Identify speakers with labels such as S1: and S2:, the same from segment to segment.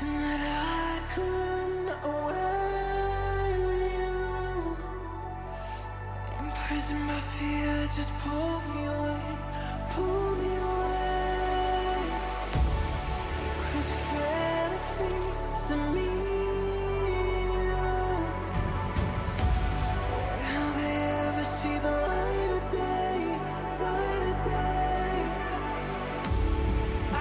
S1: Wishing that I could run away with you. Imprison my fear, just pull me away, pull me away. Secret fantasies of me. Will they ever see the light of day, light of day? I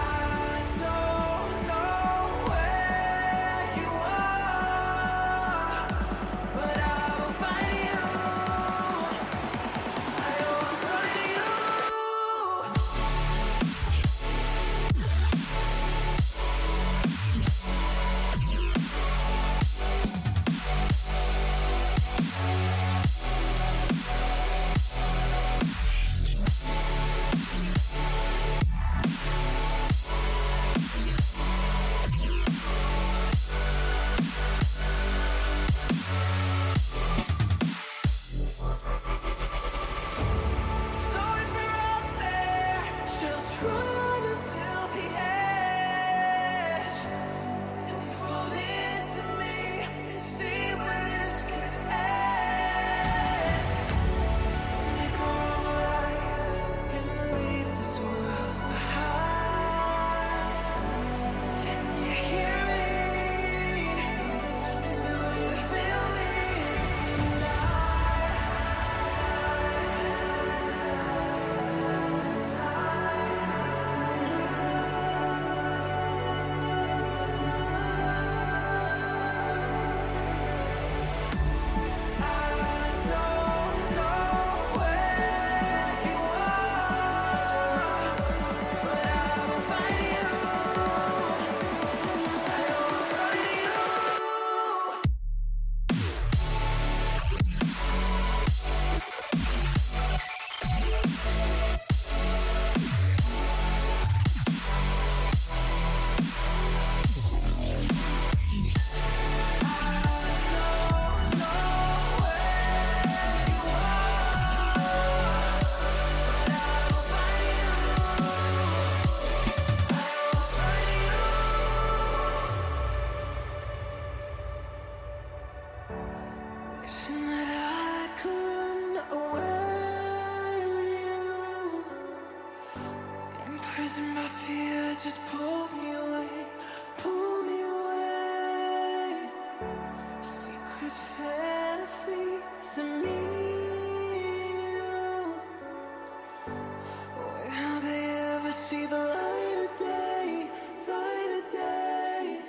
S1: don't know where you are, but I will find you. I will find you. So if you're out there, just run until the edge and fall into me and see where this could end. Make our own life and leave this world behind. Can you hear me? Do you feel me? I don't know where you are, but I will find you. I will find you. Wishing that I could run away with you. Imprison my fear, just pull me away, pull me away. Secret fantasies of me. Will they ever see the light of day, light of day?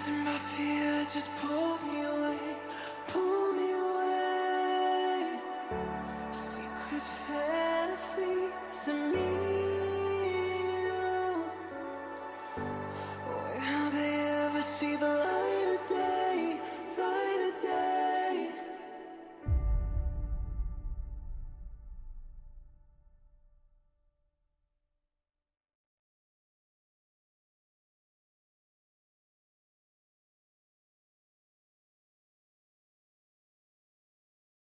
S1: my fear just pulled me away.